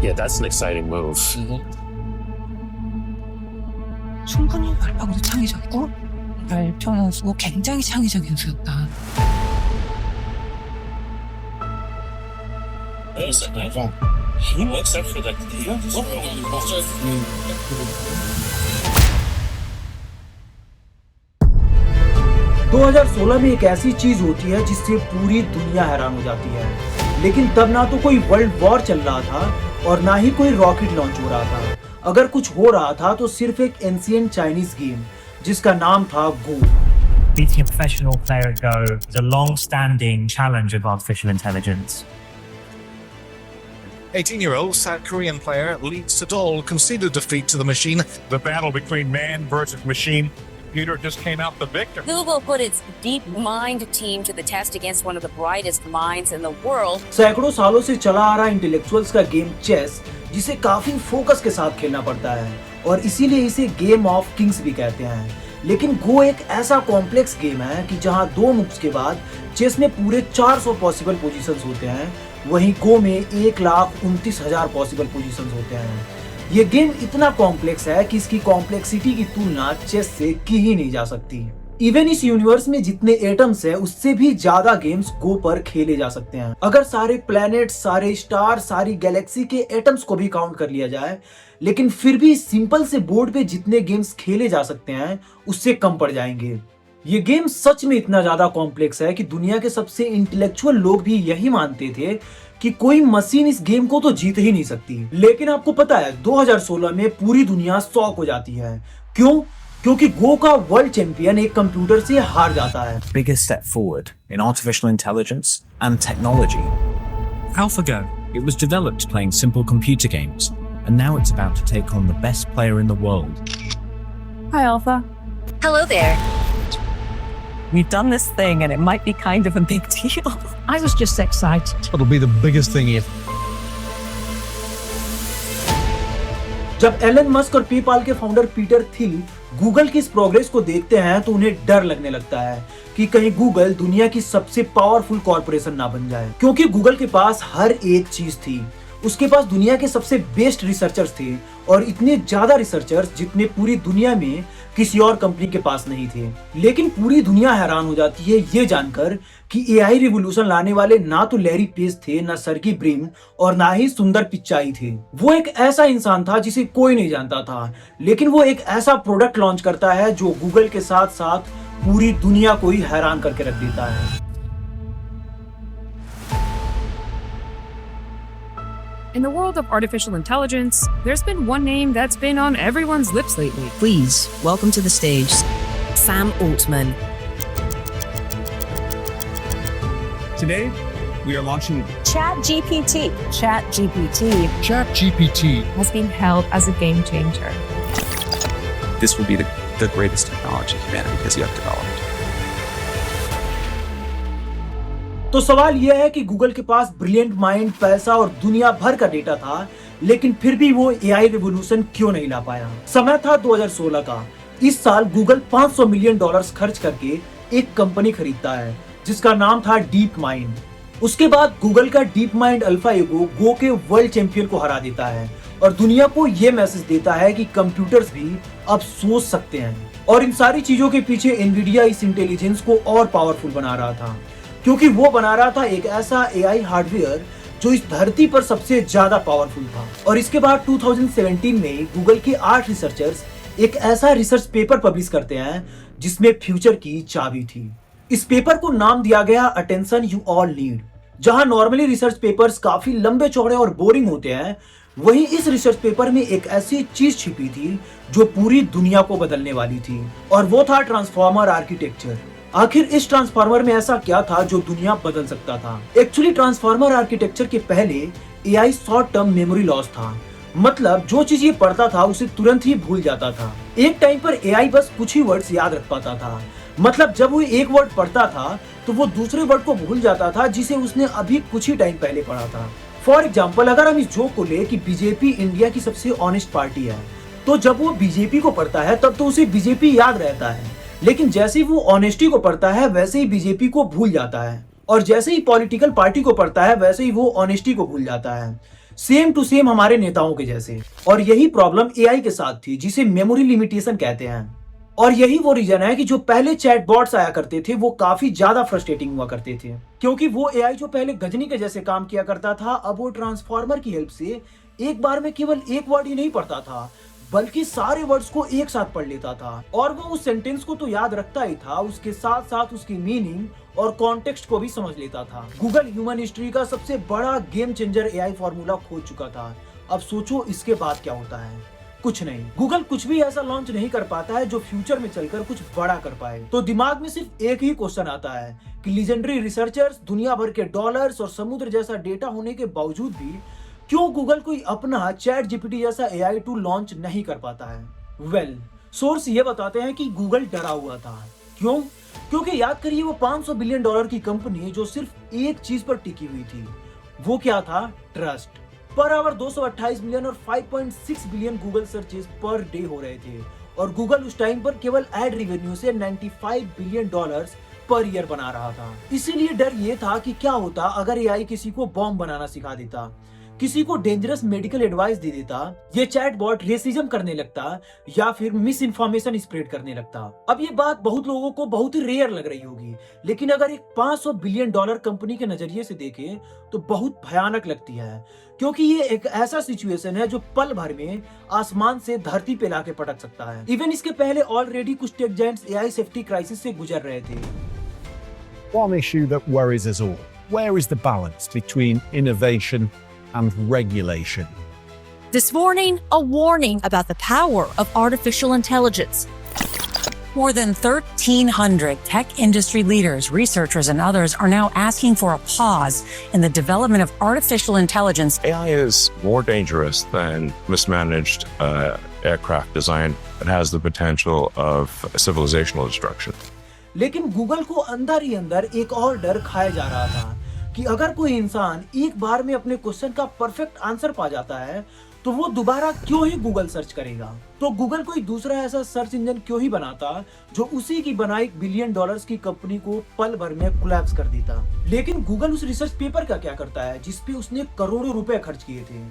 Yeah, that's an exciting move. 충분히 발표도 창의적이고 발표 선수고 굉장히 창의적인 선수였다. Except for the 2016 में एक ऐसी चीज होती है जिससे पूरी दुनिया हैरान हो जाती है। लेकिन तब ना तो कोई वर्ल्ड वॉर चल रहा था और ना ही कोई रॉकेट लॉन्च हो रहा था। अगर कुछ हो रहा था तो सिर्फ एक एंशिएंट चाइनीज गेम जिसका नाम था गो। Beating a professional player at Go is a long-standing challenge of artificial intelligence. 18-year-old South Korean player Lee Sedol conceded defeat to the machine. The battle between man versus machine. Computer just came out the victor. Google put its DeepMind team to the test against one of the brightest minds in the world. सैकड़ों सालों से चला आ रहा intellectuals का game chess, जिसे काफी focus के साथ खेलना पड़ता है और इसीलिए इसे गेम ऑफ किंग्स भी कहते हैं। लेकिन गो एक ऐसा कॉम्प्लेक्स गेम है कि जहां 2 मूव्स के बाद चेस में पूरे 400 पॉसिबल पोजीशंस होते हैं, वहीं गो में 1,29,000 पॉसिबल पोजीशंस होते हैं। ये गेम इतना कॉम्प्लेक्स है कि इसकी कॉम्प्लेक्सिटी की तुलना चेस से की ही नहीं जा सकती। इवन इस यूनिवर्स में जितने एटम्स हैं उससे भी ज्यादा गेम्स गो पर खेले जा सकते हैं। अगर सारे प्लैनेट, सारे स्टार, सारी गैलेक्सी के एटम्स को भी काउंट कर लिया जाए, लेकिन फिर भी सिंपल से बोर्ड पे जितने गेम्स खेले जा सकते हैं उससे कम पड़ जाएंगे। ये गेम सच में इतना ज्यादा कॉम्प्लेक्स है कि दुनिया के सबसे इंटेलेक्चुअल लोग भी यही मानते थे कि कोई मशीन इस गेम को तो जीत ही नहीं सकती। लेकिन आपको पता है 2016 में पूरी दुनिया शॉक हो जाती है। क्यों? क्योंकि गो का वर्ल्ड चैंपियन एक कंप्यूटर से हार जाता है। Biggest step forward in artificial intelligence and technology. AlphaGo. It was developed playing simple computer games, and now it's about to take on the best player in the world. Hi, Alpha. Hello there. We've done this thing and it might be kind of a big deal. I was just excited. It'll be the biggest thing yet. जब Elon Musk और PayPal के founder Peter Thiel Google की इस progress को देखते हैं तो उन्हें डर लगने लगता है कि कहीं गूगल दुनिया की सबसे पावरफुल कॉर्पोरेशन ना बन जाए। क्योंकि गूगल के पास हर एक चीज थी, उसके पास दुनिया के सबसे बेस्ट रिसर्चर्स थे और इतने ज्यादा रिसर्चर्स जितने पूरी दुनिया में किसी और कंपनी के पास नहीं थे। लेकिन पूरी दुनिया हैरान हो जाती है ये जानकर कि एआई रिवॉल्यूशन लाने वाले ना तो लैरी पेज थे, ना सर्गी ब्रिन और ना ही सुंदर पिचाई थे। वो एक ऐसा इंसान था जिसे कोई नहीं जानता था, लेकिन वो एक ऐसा प्रोडक्ट लॉन्च करता है जो गूगल के साथ साथ पूरी दुनिया को ही हैरान करके रख देता है। In the world of artificial intelligence, there's been one name that's been on everyone's lips lately. Please, welcome to the stage, Sam Altman. Today, we are launching ChatGPT. ChatGPT ChatGPT. Has been hailed as a game changer. This will be the greatest technology humanity has yet developed. तो सवाल यह है कि Google के पास brilliant mind, पैसा और दुनिया भर का डेटा था, लेकिन फिर भी वो एआई रिवॉल्यूशन क्यों नहीं ला पाया? समय था 2016 का। इस साल गूगल $500 मिलियन खर्च करके एक कंपनी खरीदता है जिसका नाम था डीप माइंड। उसके बाद गूगल का डीप माइंड अल्फा एगो गो के वर्ल्ड चैंपियन को हरा देता है और दुनिया को यह मैसेज देता है कि कंप्यूटर्स भी अब सोच सकते हैं। और इन सारी चीजों के पीछे एनवीडिया इस इंटेलिजेंस को और पावरफुल बना रहा था, क्योंकि वो बना रहा था एक ऐसा एआई हार्डवेयर जो इस धरती पर सबसे ज्यादा पावरफुल था। और इसके बाद 2017 में गूगल के 8 रिसर्चर्स एक ऐसा रिसर्च पेपर पब्लिश करते हैं जिसमें फ्यूचर की चाबी थी। इस पेपर को नाम दिया गया अटेंशन यू ऑल नीड। जहां नॉर्मली रिसर्च पेपर्स काफी लंबे चौड़े और बोरिंग होते हैं, वहीं इस रिसर्च पेपर में एक ऐसी चीज छिपी थी जो पूरी दुनिया को बदलने वाली थी, और वो था ट्रांसफॉर्मर आर्किटेक्चर। आखिर इस ट्रांसफार्मर में ऐसा क्या था जो दुनिया बदल सकता था? एक्चुअली ट्रांसफार्मर आर्किटेक्चर के पहले AI short term memory loss था, मतलब जो चीज ये पढ़ता था उसे तुरंत ही भूल जाता था। एक टाइम पर एआई बस कुछ ही वर्ड्स याद रख पाता था, मतलब जब वो एक वर्ड पढ़ता था तो वो दूसरे वर्ड को भूल जाता था जिसे उसने अभी कुछ ही टाइम पहले पढ़ा था। फॉर एग्जाम्पल, अगर हम इस जोक को ले कि बीजेपी इंडिया की सबसे ऑनेस्ट पार्टी है, तो जब वो बीजेपी को पढ़ता है तब तो उसे बीजेपी याद रहता है, लेकिन जैसे ही वो ऑनेस्टी को पढ़ता है वैसे ही बीजेपी को भूल जाता है, और जैसे ही पॉलिटिकल पार्टी को पढ़ता है वैसे ही वो ऑनेस्टी को भूल जाता है। सेम टू सेम हमारे नेताओं के जैसे। और यही प्रॉब्लम एआई के साथ थी, जिसे मेमोरी लिमिटेशन कहते हैं। और यही वो रीजन है कि जो पहले चैटबॉट्स आया करते थे वो काफी ज्यादा फ्रस्ट्रेटिंग हुआ करते थे, क्योंकि वो एआई जो पहले गजनी के जैसे काम किया करता था, अब वो ट्रांसफॉर्मर की हेल्प से एक बार में केवल एक वर्ड ही नहीं पढ़ता था, बल्कि सारे वर्ड्स को एक साथ पढ़ लेता था। और वो उस सेंटेंस को तो याद रखता ही था, उसके साथ साथ उसकी मीनिंग और कॉन्टेक्स्ट को भी समझ लेता था। गूगल ह्यूमन हिस्ट्री का सबसे बड़ा गेम चेंजर एआई फॉर्मूला खोज चुका था। अब सोचो इसके बाद क्या होता है। कुछ नहीं, गूगल कुछ भी ऐसा लॉन्च नहीं कर पाता है जो फ्यूचर में चलकर कुछ बड़ा कर पाए। तो दिमाग में सिर्फ एक ही क्वेश्चन आता है कि लीजेंडरी रिसर्चर्स, दुनिया भर के डॉलर्स और समुद्र जैसा डेटा होने के बावजूद भी क्यों गूगल कोई अपना चैट जीपीटी जैसा एआई टूल लॉन्च नहीं कर पाता है। वेल, सोर्स ये बताते हैं कि गूगल डरा हुआ था। क्यों? क्योंकि याद करिए वो $500 बिलियन की कंपनी जो सिर्फ एक चीज पर टिकी हुई थी, वो क्या था? ट्रस्ट। पर आवर 228 मिलियन और 5.6 billion Google searches per day हो रहे थे, और गूगल उस टाइम पर केवल एड रेवेन्यू से $95 बिलियन पर ईयर बना रहा था। इसीलिए डर ये था कि क्या होता अगर एआई किसी को बॉम्ब बनाना सिखा देता, किसी को डेंजरस मेडिकल एडवाइस दे देता, ये चैटबॉट रेसिज्म करने लगता या फिर मिस इन्फॉर्मेशन स्प्रेड करने लगता। अब ये बात बहुत लोगों को बहुत ही रेयर लग रही होगी, लेकिन अगर एक $500 बिलियन कंपनी के नजरिए से देखें तो बहुत भयानक लगती है, क्योंकि ये एक ऐसा सिचुएशन है जो पल भर में आसमान से धरती पे लाके पटक सकता है। इवन इसके पहले ऑलरेडी कुछ tech giants AI safety crisis से गुजर रहे थे। One issue that worries us all. Where is the balance between innovation and regulation? This morning, a warning about the power of artificial intelligence. More than 1,300 tech industry leaders, researchers, and others are now asking for a pause in the development of artificial intelligence. AI is more dangerous than mismanaged aircraft design. It has the potential of civilizational destruction. लेकिन Google को अंदर ही अंदर एक और डर खाया जा रहा था कि अगर कोई इंसान एक बार में अपने क्वेश्चन का परफेक्ट आंसर पा जाता है तो वो दोबारा क्यों ही गूगल सर्च करेगा। तो गूगल कोई दूसरा ऐसा सर्च इंजन क्यों ही बनाता जो उसी की बनाई $1 बिलियन की कंपनी को पल भर में कोलैप्स कर देता। लेकिन गूगल उस रिसर्च पेपर का क्या करता है जिसपे उसने करोड़ों रुपए खर्च किए थे?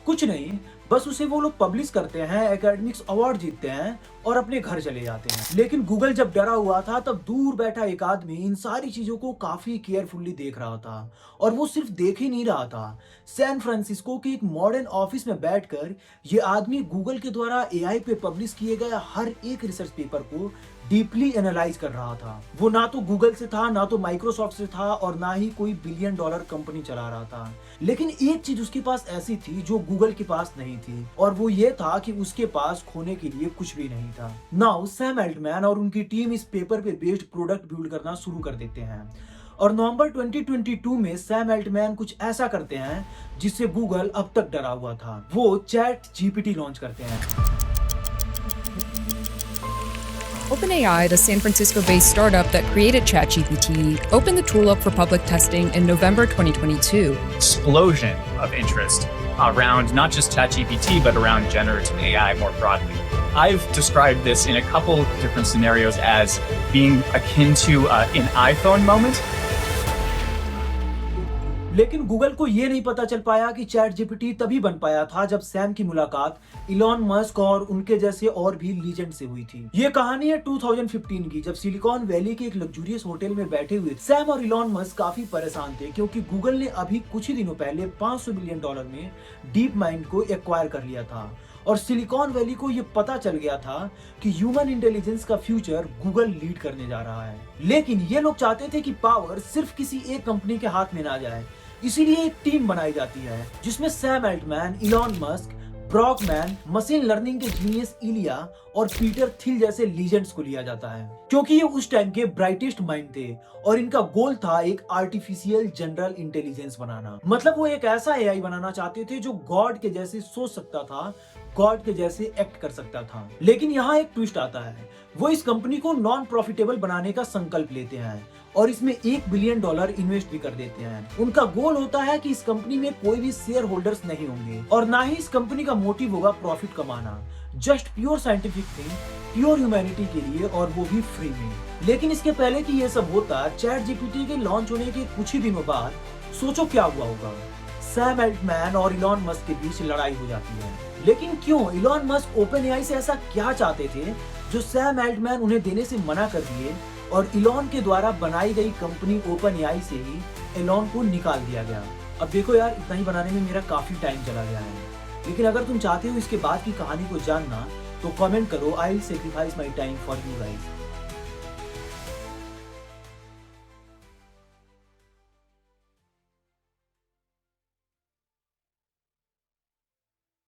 कुछ नहीं, बस उसे वो लोग पब्लिश करते हैं, एकेडमिक्स अवार्ड जीतते हैं और अपने घर चले जाते हैं। लेकिन गूगल जब डरा हुआ था तब दूर बैठा एक आदमी इन सारी चीजों को काफी केयरफुली देख रहा था, और वो सिर्फ देख ही नहीं रहा था। सैन फ्रांसिस्को के एक मॉडर्न ऑफिस में बैठकर ये आदमी गूगल के द्वारा एआई पे पब्लिश किए गए हर एक रिसर्च पेपर को डीपली एनालाइज कर रहा था। वो ना तो गूगल से था, ना तो माइक्रोसॉफ्ट से था, और ना ही कोई $1 बिलियन कंपनी चला रहा था। लेकिन एक चीज उसके पास ऐसी थी जो गूगल के पास नहीं थी, और वो ये था कि उसके पास खोने के लिए कुछ भी नहीं था। नाउ सैम अल्टमैन और उनकी टीम इस पेपर पे बेस्ड प्रोडक्ट बिल्ड करना शुरू कर देते हैं, और नवंबर 2022 में सैम अल्टमैन कुछ ऐसा करते हैं जिससे गूगल अब तक डरा हुआ था। वो चैट जीपीटी लॉन्च करते हैं। OpenAI, the San Francisco-based startup that created ChatGPT, opened the tool up for public testing in November 2022. Explosion of interest around not just ChatGPT, but around generative AI more broadly. I've described this in a couple different scenarios as being akin to an iPhone moment. लेकिन Google को ये नहीं पता चल पाया कि chat GPT तभी बन पाया था जब सैम की मुलाकात इलॉन मस्क और उनके जैसे और भी लीजेंड से हुई थी। ये कहानी है 2015 की, जब सिलिकॉन वैली के एक लग्जूरियस होटल में बैठे हुए सैम और इलॉन मस्क काफी परेशान थे, क्योंकि गूगल ने अभी कुछ ही दिनों पहले $500 बिलियन में डीप माइंड को एक्वायर कर लिया था, और सिलिकॉन वैली को ये पता चल गया था कि ह्यूमन इंटेलिजेंस का फ्यूचर गूगल लीड करने जा रहा है। लेकिन ये लोग चाहते थे कि पावर सिर्फ किसी एक कंपनी के हाथ में ना जाए, इसीलिए एक टीम बनाई जाती है जिसमें Sam Altman, Elon Musk, Brockman, machine learning के जीनियस इलिया और पीटर थिल जैसे लीजेंड्स को लिया जाता है, क्योंकि ये उस टाइम के ब्राइटेस्ट माइंड थे और इनका गोल था एक आर्टिफिशियल जनरल इंटेलिजेंस बनाना। मतलब वो एक ऐसा एआई बनाना चाहते थे जो गॉड के जैसे सोच सकता था, गॉड के जैसे एक्ट कर सकता था। लेकिन यहाँ एक ट्विस्ट आता है, वो इस कंपनी को नॉन प्रॉफिटेबल बनाने का संकल्प लेते हैं और इसमें $1 बिलियन इन्वेस्ट भी कर देते हैं। उनका गोल होता है कि इस कंपनी में कोई भी शेयर होल्डर्स नहीं होंगे और ना ही इस कंपनी का मोटिव होगा प्रॉफिट कमाना, just pure scientific thing, pure humanity के लिए, और वो भी फ्री में। लेकिन इसके पहले कि ये सब होता, चैट जीपीटी के लॉन्च होने के कुछ ही दिनों बाद सोचो क्या हुआ होगा। सैम एल्टमैन और इलॉन मस्क के बीच लड़ाई हो जाती है। लेकिन क्यों इलॉन मस्क ओपन एआई से ऐसा क्या चाहते थे जो सैम एल्टमैन उन्हें देने से मना कर दिए और इलॉन के द्वारा बनाई गई कंपनी ओपन एआई से ही इलॉन को निकाल दिया गया। अब देखो यार, इतना ही बनाने में मेरा काफी टाइम चला गया है, लेकिन अगर तुम चाहते हो इसके बाद की कहानी को जानना तो कमेंट करो, I will sacrifice my time for you guys.